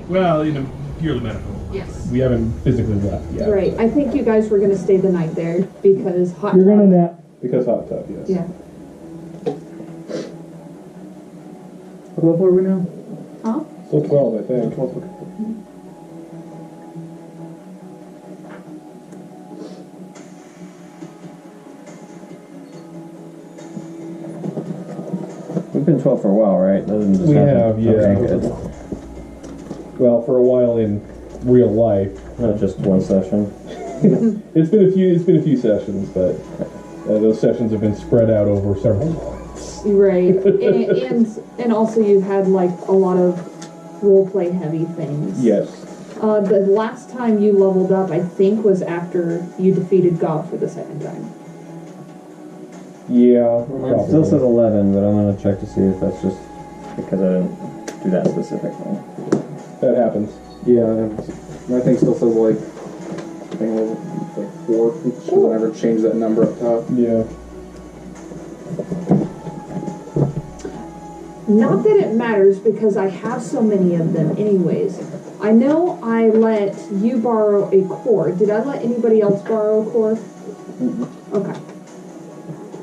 Well, purely medical. Yes. We haven't physically left yet. Right. I think you guys were going to stay the night there because hot tub. You're gonna nap. Because hot tub, yes. Yeah. What level are we now? Huh? Still 12, I think. 12. We've been 12 for a while, right? That didn't just We happen. have, yeah. Okay, good. Well, for a while in real life. Not just one session. It's been a few sessions, but those sessions have been spread out over several months. Right. and also you had like a lot of roleplay heavy things. Yes. The last time you leveled up, I think, was after you defeated God for the second time. Yeah. It still says 11, but I'm gonna check to see if that's just because I didn't do that specific thing. That happens. Yeah, my thing still says like 4. Should I never change that number up top? Yeah. Not that it matters because I have so many of them anyways. I know I let you borrow a core. Did I let anybody else borrow a core? Okay.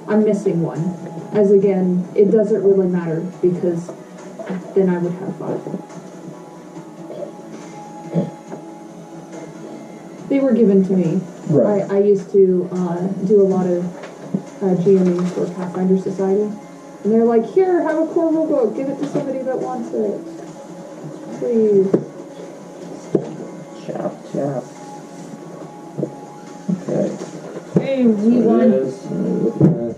I'm missing one. As again, it doesn't really matter because then I would have 5. They were given to me. Right. I used to do a lot of GMing for Pathfinder Society. And they're like, here, have a core rulebook. Give it to somebody that wants it. Please. Chop, chop. Okay. Hey, we So it won. is. Let me look at it.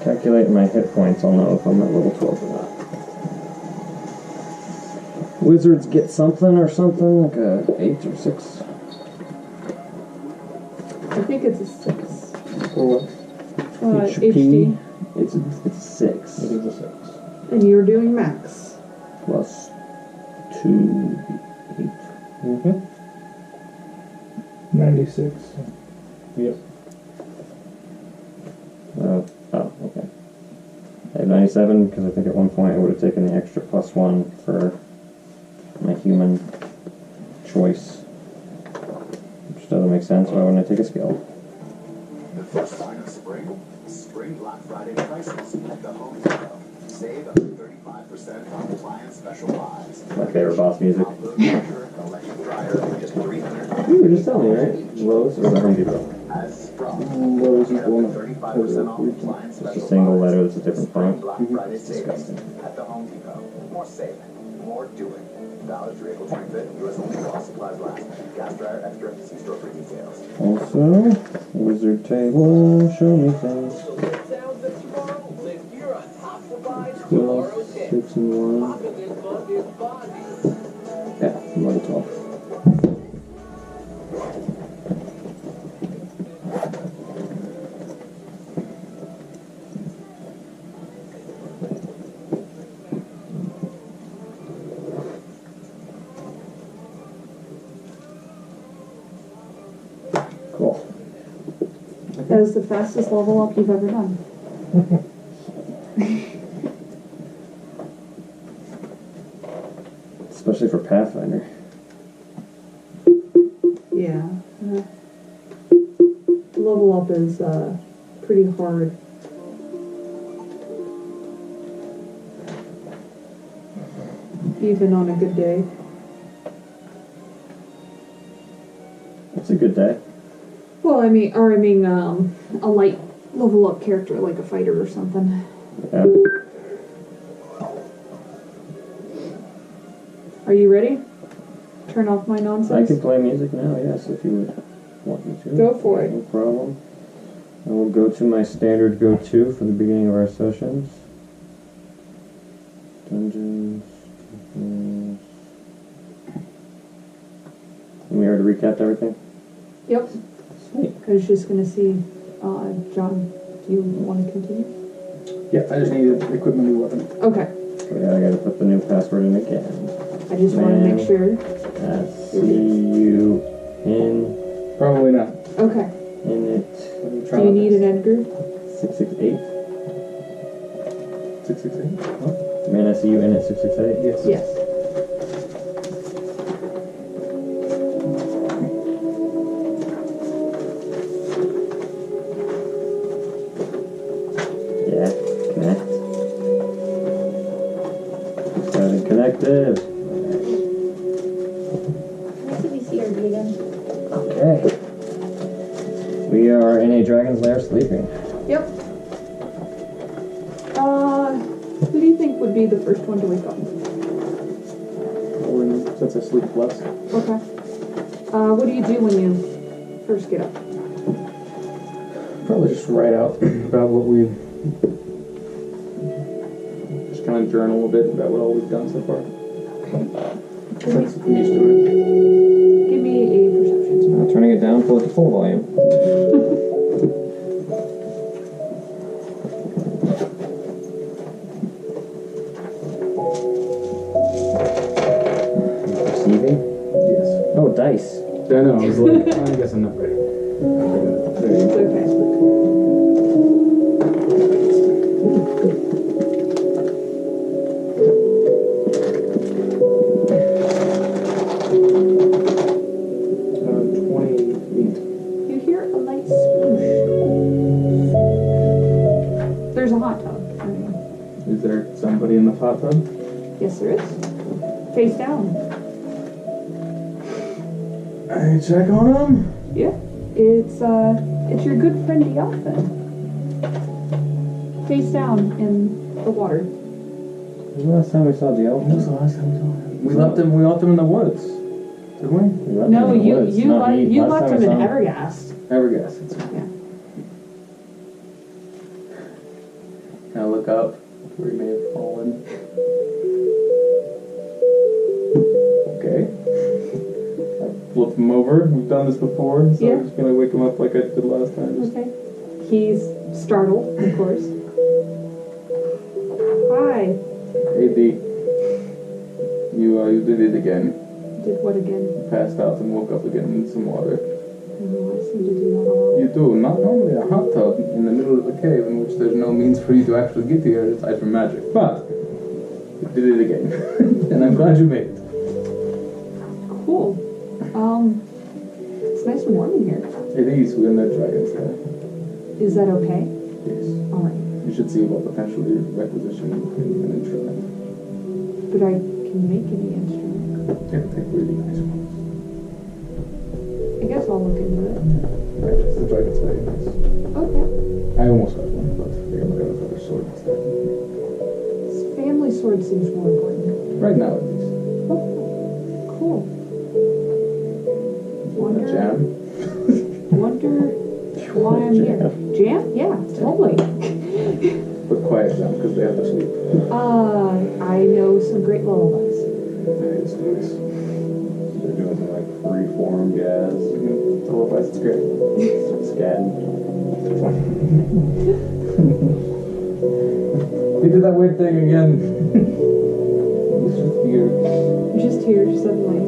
Calculate my hit points, I'll know if I'm at level 12 or not. Wizards get something or something, like a 8 or 6. I think it's a 6. Or what? HD. It's a 6. It is a 6. And you're doing max. Plus 2, 8. Mm-hmm. 96. Yep. Oh, okay. I have 97 because I think at one point I would have taken the extra +1 for my human choice. Which doesn't make sense. Why wouldn't I take a skill? The first sign of spring, Spring Black Friday prices at the Home Depot. Save up to 35% on appliance special buys. My favorite boss music. Electric dryer, just $300. You were just telling me, right? Lowe's or the Home Depot? As from Lowe's equal 35% off appliance It's special a single buys. letter that's a different Spring font. Black Friday savings at the Home Depot. More saving, more doing. Dollar Tree will trim fit, US only while supplies last. Gas dryer extra, see store for details. Also, wizard table, show me things. 12, 6, and 1. Yeah, I'm level 12. Cool. That is the fastest level up you've ever done. Especially for Pathfinder. Yeah. Level up is pretty hard. Even on a good day. It's a good day. Well, I mean, a light level up character like a fighter or something. Yeah. Are you ready? Turn off my I nonsense. can play music now, yes, if you would want me to. Go for it. No problem. I will go to my standard go-to for the beginning of our sessions. Dungeons. We already recapped everything? Yep. Sweet. I was just gonna see, John, do you want to continue? Yeah, I just needed equipment and weapon. Okay. So yeah, I gotta put the new password in again. I just want to make sure. C-U in Probably not. Okay. it Do you need an Edgar? 668. 668? Man, I see you in at 668. Yes. Yes. Yeah, connect. Started connected. What's the VCRD again? Okay. We are in a dragon's lair sleeping. Yep. Who do you think would be the first one to wake up? Since I sleep less. Okay. What do you do when you first get up? Probably just write out about what we've... Just kind of journal a bit about what all we've done so far. Since I'm used to it. Give me a perception. Now turning it down, pull it to full volume. Perceiving? Yes. Oh, dice. I know, I was like, I guess I'm not ready. There you It's go. okay. You hear a light sploosh. There's a hot tub. Is there somebody in the hot tub? Yes, there is. Face down. I check on him. Yeah. It's your good friend Diathan. Face down in the water. When was the last time we saw the elf? When was the last time we saw him? We left him in the woods. Didn't we? We left No, him in the you woods. you Not left me. you Last left time him I in saw Evergast. Evergas. Yeah. Kind of look up where he may have fallen. Okay. I flip him over. We've done this before, so Yeah. I'm just gonna wake him up like I did last time. Just Okay. He's startled, of course. Hi. Hey D. You did it again. Did what again? Passed out and woke up again in some water. I seem to do that a lot. You do. Not normally a hot tub in the middle of a cave in which there's no means for you to actually get here aside from magic. But you did it again. And I'm glad you made it. Cool. It's nice and warm in here. It is. We're in the dragon's lair. Is that okay? Yes. Alright. You should see about potentially requisitioning an instrument. But I can make any instrument. Yeah, take really nice ones. I guess I'll look into it. Right, the dragon's very nice. Okay. I almost got one, but we're gonna look at another sword instead. This family sword seems more important. Right now, at least. Oh, cool. Want a jam? Wonder why I'm here. Jam? Yeah, totally. But quiet jam, because they have to sleep. I know some great lullabies. It's nice. They're doing some like freeform jazz. Otherwise, it's great. Scatting. He did that weird thing again. He's just here. You're just here suddenly.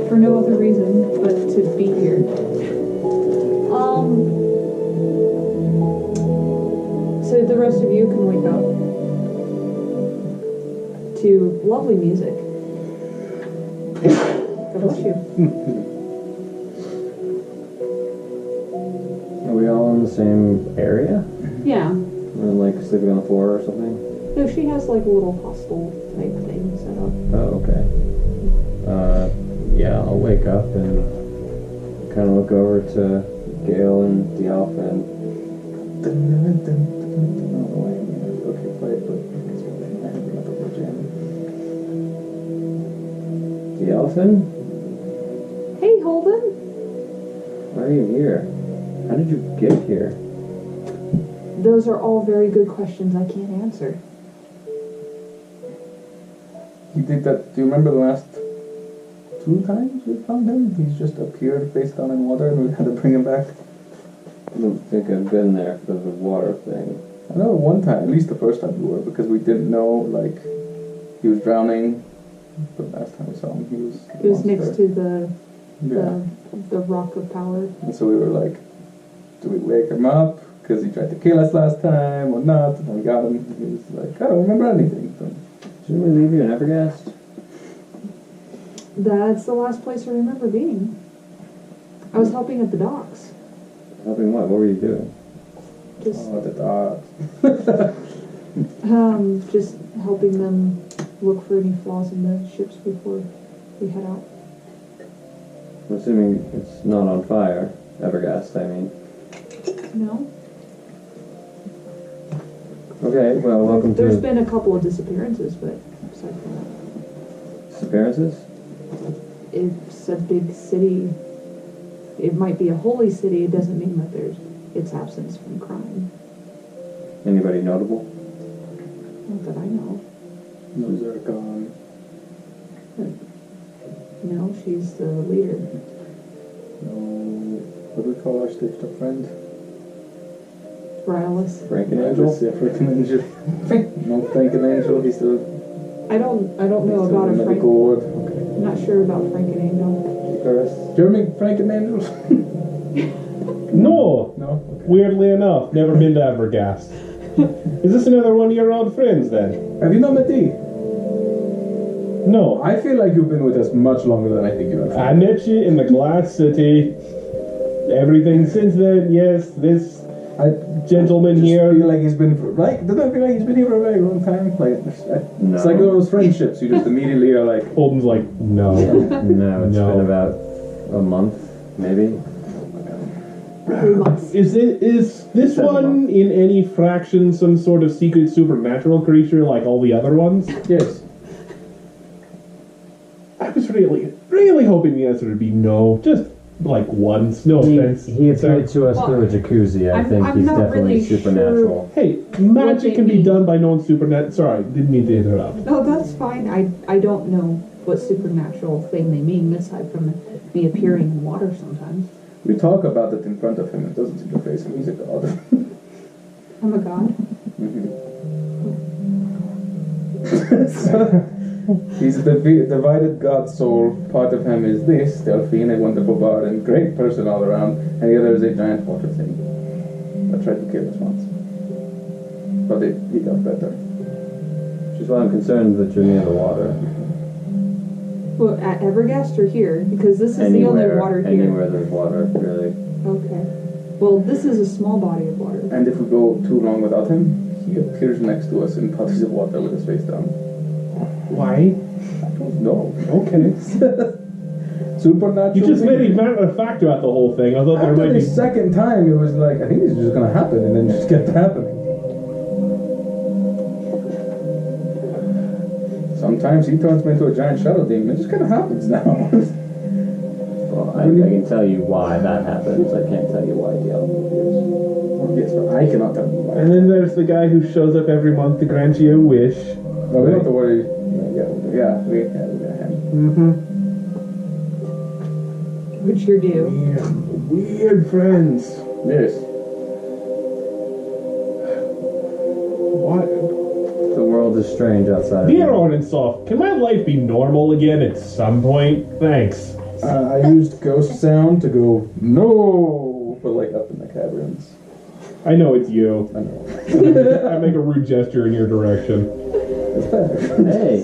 For no other reason but to be here. So the rest of you can wake up to lovely music. God bless you. Are we all in the same area? Yeah. Or like sleeping on the floor or something? No, she has like a little hostel type thing set up. Oh, okay. Yeah, I'll wake up and kind of look over to Gale and the elf and Okay, play it, but I haven't got the whole jam. the elfin? Hey, Holden. Why are you here? How did you get here? Those are all very good questions I can't answer. He did that. Do you remember the last 2 times we found him? He's just appeared face down in water and we had to bring him back. I don't think I've been there for the water thing. I know one time, at least the first time we were, because we didn't know, like, he was drowning. But last time we saw him, he was. It was next to the Yeah. the rock of power. And so we were like, do we wake him up? because he tried to kill us last time or not, and we got him. He was like, I don't remember anything. So, Shouldn't we leave you in Evergast? That's the last place I remember being. I was helping at the docks. Helping what? What were you doing? Just, oh, the dogs. just helping them look for any flaws in the ships before we head out. I'm assuming it's not on fire. Evergast, I mean. No? Okay, well, welcome There's to been a couple of disappearances, but aside from that, disappearances. it's a big city. It might be a holy city. It doesn't mean that there's its absence from crime. Anybody notable? Not that I know. Those are gone. No, she's the leader. No. What do we call our stifter friend? Rylus. Frank and Angel? Yeah, Frank and Angel. No, Frank and Angel. He's still. I don't know still about in a the Frank. medical ward. Okay. I'm not sure about Frank and Angel. Jeremy, Frank and Angel? No. No? Okay. Weirdly enough, never been to Evergast. Is this another one of your old friends then? Have you not met Dee? No. I feel like you've been with us much longer than I think you have. I met you in the Glass City. Everything since then, yes, this gentleman here. I feel like he's been for, like, doesn't it feel like he's been here for a very long time? Like, it's like those friendships. You just immediately are like, Holden's like, no. No, it's No. been about a month, maybe. 3 months. Is this 7 one months. in any fraction some sort of secret supernatural creature like all the other ones? yes. I was really hoping the answer would be no. Just like once. No He offense. appeared to us Well, through a jacuzzi. I I'm- think I'm he's not definitely really supernatural. Hey, What they magic can be mean. done by known supernatural. Sorry, didn't mean to interrupt. No, that's fine. I don't know what supernatural thing they mean aside from me appearing in water sometimes. We talk about it in front of him. It doesn't seem to face him. He's a god. I'm a god. He's the divided god soul. Part of him is this, Delphine, a wonderful bard and great person all around, and the other is a giant water thing that tried to kill us once. But he got better. Which is why I'm concerned that you're near the water. Well, at Evergast or here? Because this is the only water here. Anywhere there's water, really. Okay. Well, this is a small body of water. And if we go too long without him, he appears next to us in puddles of water with his face down. Why? I don't know. Okay. Supernatural. You just made thing. a matter of fact about the whole thing. I thought there After might the be. second time, it was like, I think this is just gonna happen, and then just kept happening. Sometimes he turns me into a giant shadow demon. It just kind of happens now. Well, I can tell you why that happens. I can't tell you why the element appears. Yes, but I cannot tell you why. And then there's the guy who shows up every month to grant you a wish. No, we don't have to worry. Yeah, we got him. Mm-hmm. Which you're due. Weird friends. Yes. What? The world is strange outside. Dear Orensoft, can my life be normal again at some point? Thanks. I used ghost sound to go, no, but like up in the caverns. I know it's you. I know. I make a rude gesture in your direction. It's better. Hey,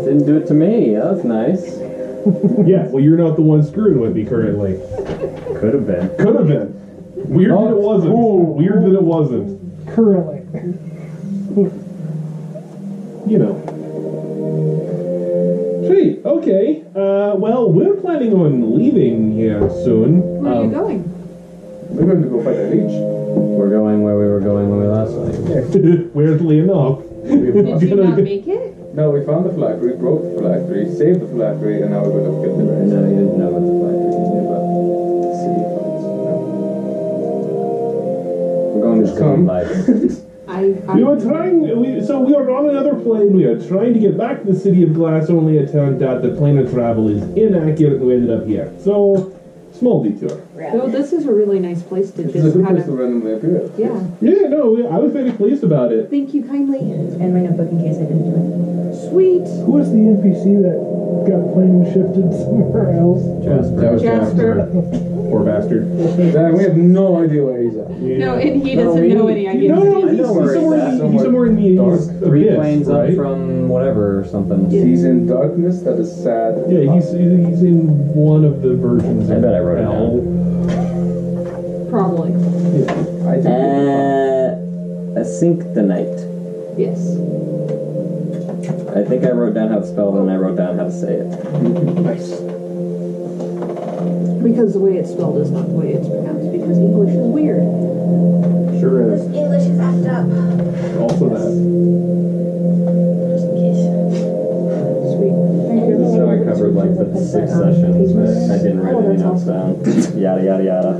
didn't do it to me. That was nice. Yeah, well, you're not the one screwing with me currently. Could have been. Could have been. Weird that it wasn't. Weird that it wasn't. Currently. You know. Sweet. Okay. Well, we're planning on leaving here soon. Where are you going? We're going to go fight a leech. We're going where we were going when we last left. Weirdly enough. Did you not make it? No, we found the phylactery, broke the phylactery, saved the phylactery, and now we're going to kill the rest. No, you didn't know about the phylactery. You knew about City fights. We're going to Come. life. We were trying. So we were on another plane. We were trying to get back to the city of glass. Only it turned out that plane of travel is inaccurate, and we ended up here. So small detour. So this is a really nice place to It's a just good kind place to of. randomly appear. Yeah. Yeah, no, I was very pleased about it. Thank you kindly. And my notebook in case I didn't do it. Sweet. Who was the NPC that got plane shifted somewhere else? Jasper. That was Jasper. Poor bastard. We have no idea where he's at. No, and he doesn't know any idea. No, I know where he's at. he's somewhere in the Dark. Three abyss, planes right? up from whatever or something. He's in darkness. That is sad. Yeah, he's in one of the versions. I of bet I wrote it hell. Probably. I think. A sink the night. Yes. I think I wrote down how it's spelled and I wrote down how to say it. Nice. Because the way it's spelled is not the way it's pronounced, because English is weird. Sure is. English is act up. Also that. Just in case. Sweet. Thank you. So I covered like the 6 sessions, but I didn't write Oh, any that's notes down. Yada yada yada.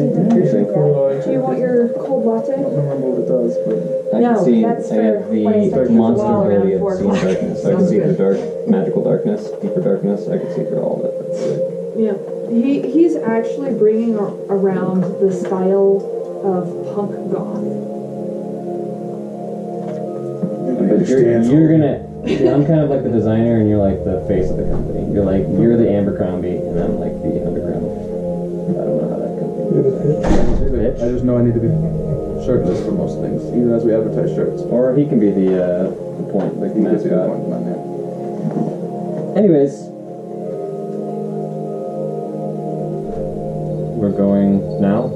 Do you want your cold latte? I don't remember what it does, but No, can see that's I for have when I start the to monster wall around ability 4 of seeing o'clock. darkness. I can Sounds see good. through magical darkness, deeper darkness. I can see through all of it. That's sick. Yeah. He's actually bringing around the style of punk goth. But you're gonna. See, I'm kind of like the designer, and you're like the face of the company. You're the Abercrombie, and I'm like the underground. I don't know how that could I just know I need to be shirtless for most things, even as we advertise shirts. be. Or he can be the point, like the He gives you the mascot. point, man. Yeah. Anyways, we're going now.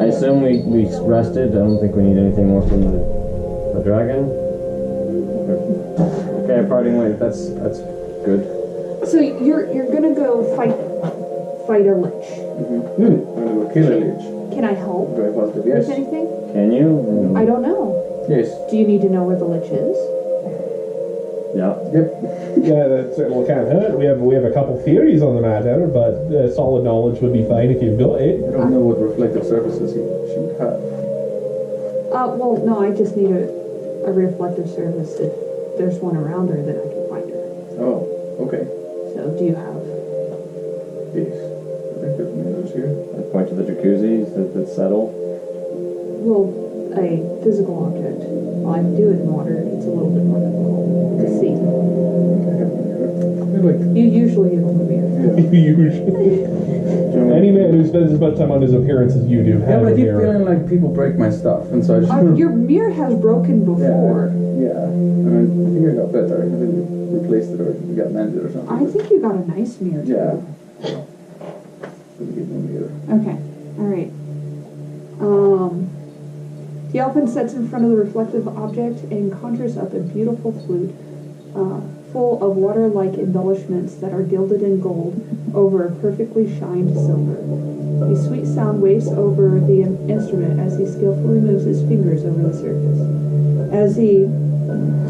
I assume we rested. I don't think we need anything more from the dragon. Okay, parting weight. That's good. So you're gonna go fight a lich. I'm gonna go kill a lich. Can I help Very positive. with Yes. anything? Can you? I don't know. Yes. Do you need to know where the lich is? Yeah. Yep. Yeah, that certainly can't hurt. We have a couple theories on the matter, but solid knowledge would be fine if you've got it. I don't know what reflective surfaces she would have. Well, no, I just need a reflective surface. If there's one around her, then I can find her. Oh, okay. So, do you have? Yes. I think there's mirrors here. I point to the jacuzzi that settle. Well, a physical object. Well, I can do it in water. It's a little bit more difficult to see. I feel like You usually use the mirror. Usually. Any man who spends as much time on his appearance as you do yeah, has but a I keep mirror. feeling like people break my stuff, and so I just Your mirror has broken before. Yeah. And I think I got better. I think we replaced it or we got mended or something. I think you got a nice mirror, too. Yeah. Didn't get no mirror. Okay. Alright. The elfin sits in front of the reflective object and conjures up a beautiful flute full of water-like embellishments that are gilded in gold over a perfectly shined silver. A sweet sound waves over the instrument as he skillfully moves his fingers over the surface. As he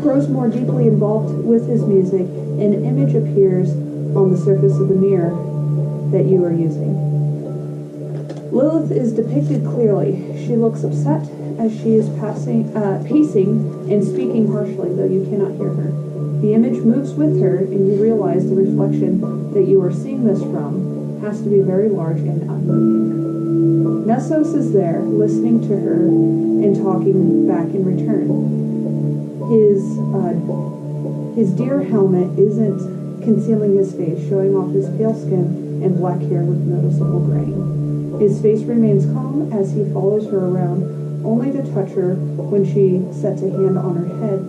grows more deeply involved with his music, an image appears on the surface of the mirror that you are using. Lilith is depicted clearly. She looks upset as she is pacing and speaking harshly, though you cannot hear her. The image moves with her, and you realize the reflection that you are seeing this from has to be very large and unmoving. Nessos is there, listening to her and talking back in return. His deer helmet isn't concealing his face, showing off his pale skin and black hair with noticeable graying. His face remains calm as he follows her around, only to touch her when she sets a hand on her head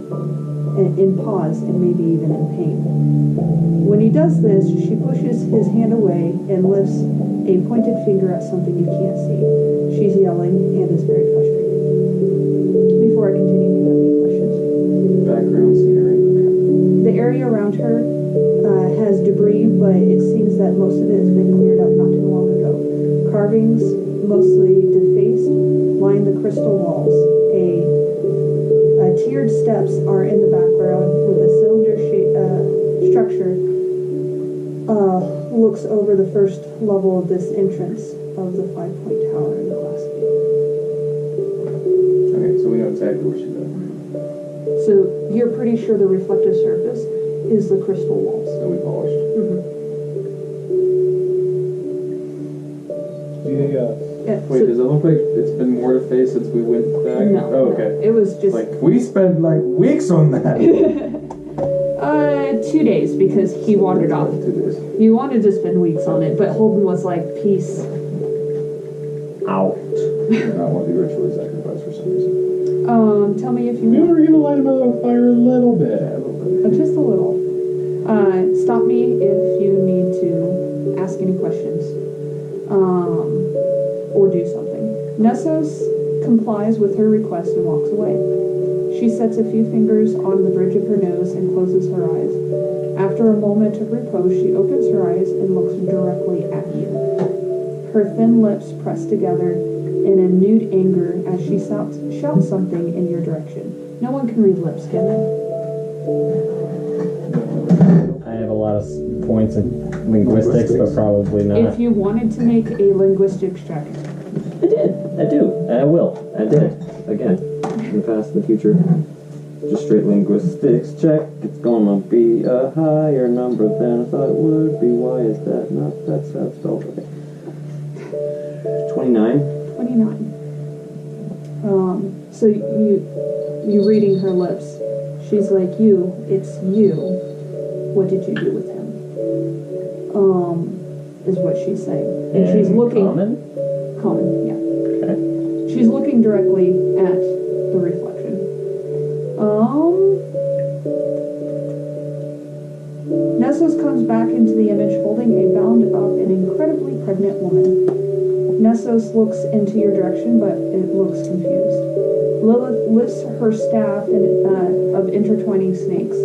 in pause and maybe even in pain. When he does this, she pushes his hand away and lifts a pointed finger at something you can't see. She's yelling and is very frustrated. Before I continue, do you have any questions? Background scenery. The area around her has debris, but it seems that most of it has been cleared up not too long ago. Carvings, mostly defaced, line the crystal walls. Tiered steps are in the background with a cylinder-shaped structure looks over the first level of this entrance of the 5-point tower in the glass gate. Okay, so we know exactly where she's at. So you're pretty sure the reflective surface is the crystal walls. That we polished. Yeah, Wait, so- does it look like it's been more defaced since we went back? No. Oh, okay. It was just... Like, we spent like weeks on that. 2 days because he wandered off. 2 days. He wanted to spend weeks on it, but Holden was like, peace. Out. And I want to be ritually sacrificed for some reason. Tell me if you We want. were gonna light him on fire a little bit. Just a little. Stop me if you need to ask any questions. Or do something. Nessos complies with her request and walks away. She sets a few fingers on the bridge of her nose and closes her eyes. After a moment of repose, she opens her eyes and looks directly at you. Her thin lips press together in a nude anger as she shouts something in your direction. No one can read lips, can they? I have a lot of points in linguistics, but probably not. If you wanted to make a linguistics check. I did. I do. And I will. I did it. Again. In the past, in the future. Just straight linguistics check. It's gonna be a higher number than I thought it would be. Why is that not? That's how it's spelled. Okay. 29. 29. So you reading her lips. She's like, it's you. What did you do with him? Is what she's saying. And she's looking. Common? Common, yeah. Okay. She's looking directly at the reflection. Nessos comes back into the image holding a bound up and incredibly pregnant woman. Nessos looks into your direction, but it looks confused. Lilith lifts her staff of intertwining snakes.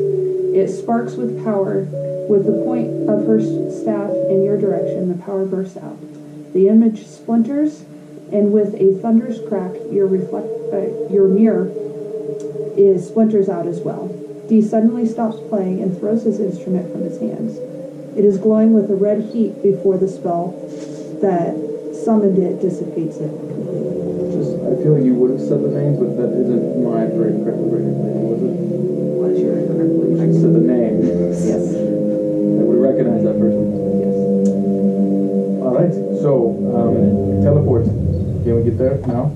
It sparks with power. With the point of her staff in your direction, the power bursts out. The image splinters, and with a thunderous crack, your mirror splinters out as well. Dee suddenly stops playing and throws his instrument from his hands. It is glowing with a red heat before the spell that summoned it dissipates it. I feel like you would have said the name, but that isn't my correctly rated name, was it? What's your correctly? I said the name. Yes. I would recognize that person. Yes. Alright, so, teleport. Can we get there now?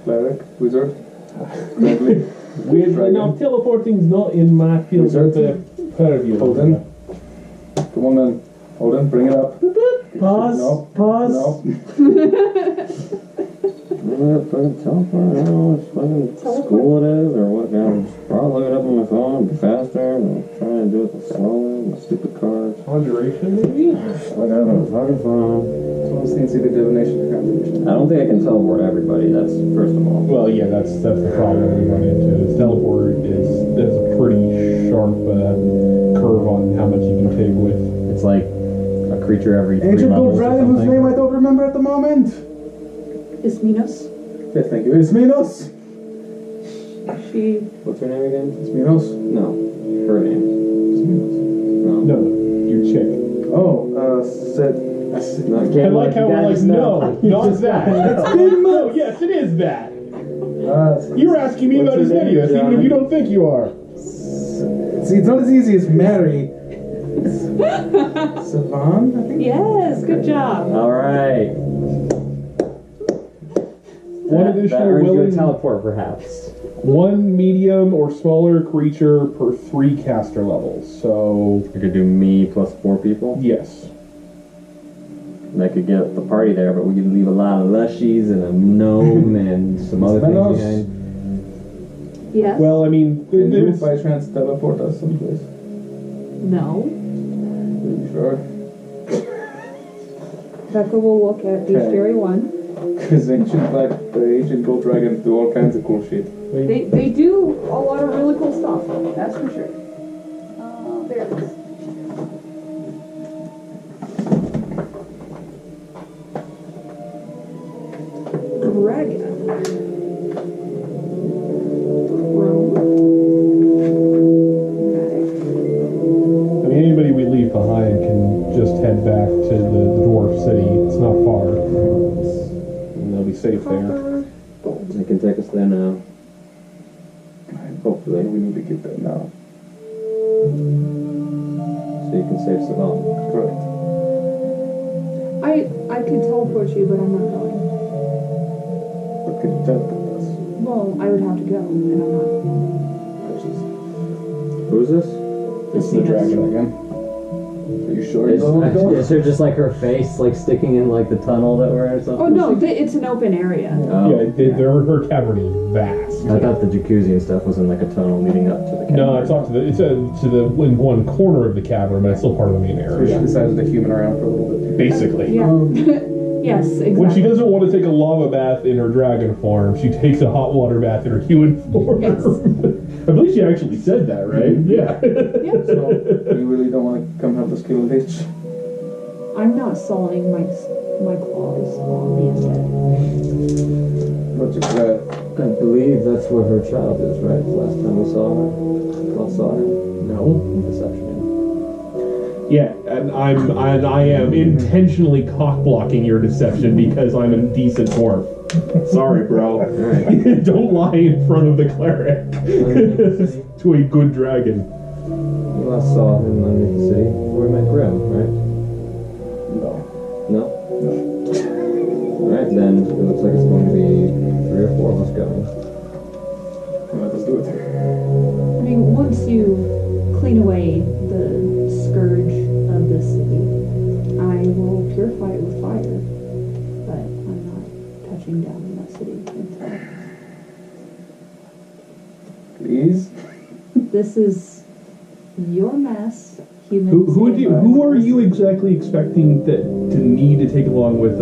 Cleric? Wizard? Friendly? Weirdly enough, teleporting's not in my field of purview. Holden? Come on then. Holden, bring it up. Pause. No. Pause. No. Fucking teleport. I don't know what fucking school it is or what. I'm just probably look it up on my phone. It'd be faster. I'm trying to do it slowly. My stupid cards. Conjuration, maybe? Whatever. Fucking phone. Someone's seen see the divination or conjuration. I don't think I can teleport everybody. That's first of all. Well, yeah, that's the problem we run into. Is teleport is a pretty sharp curve on how much you can take with. It's like a creature every 3 Ancient levels gold or dragon whose something. name I don't remember at the moment. Isminos? Yes, thank you. Isminos. She... What's her name again? Isminos. No, her name. Isminos. No. No, your chick. Oh, Sid. No, I I can't like how we're like, no, not that. No, yes, it is that. You're asking me about his video, even if you don't think you are. See, it's not as easy as Mary. Savan, I think? Yes, good job. All right. One That additional earns you a willing, teleport, perhaps. one medium or smaller creature per 3 caster levels. So, I could do me plus 4 people. yes. And I could get the party there, but we could leave a lot of lushies and a gnome and some other things Spanos. behind. Yes? Well, I mean, Can you it's, by chance teleport us someplace? No. Are you sure? Becca will look at Bestiary 1. Because ancient gold dragons do all kinds of cool shit. They do a lot of really cool stuff, that's for sure. There it is. Dragon. Chrome. I mean, anybody we leave behind can just head back to the dwarf city. It's not far. And they'll be safe there. They can take us there now. Hopefully. We need to get there now. So you can save Savan. Correct. I could teleport you, but I'm not going. But could you teleport us? Well, I would have to go, and I'm not. Which is Who's this? It's the dragon again. Are you sure you don't want to go? Is there just like her face like sticking in like the tunnel that we're in or something? Oh no, it's an open area. Oh. Yeah, her cavern is vast. I thought the jacuzzi and stuff was in like a tunnel leading up to the cavern. No, it's off to the in one corner of the cavern, but it's still part of the main So she area. decided to human around for a little bit. Basically. Yeah. Yes, exactly. When she doesn't want to take a lava bath in her dragon form, she takes a hot water bath in her human form. Yes. I believe she actually said that, right? Yeah. Yep. So, you really don't want to come help us kill a bitch? I'm not sullying my claws on the undead. What's your threat? I believe that's where her child is, right? Last time we saw her. Last saw him. No. Deception. Yeah, and I am intentionally cock blocking your deception because I'm a decent dwarf. Sorry, bro. Alright. Don't lie in front of the cleric to a good dragon. You last saw him underneath the city before we met Grim, right? No. No? Alright, then it looks like it's going to be 3 or 4 of us going. Let us do it. I mean, once you clean away the scourge of the city, I will purify it with fire. But I'm not touching down in that city until Please? this is your mess, human. Who are you exactly expecting to need to take along with us?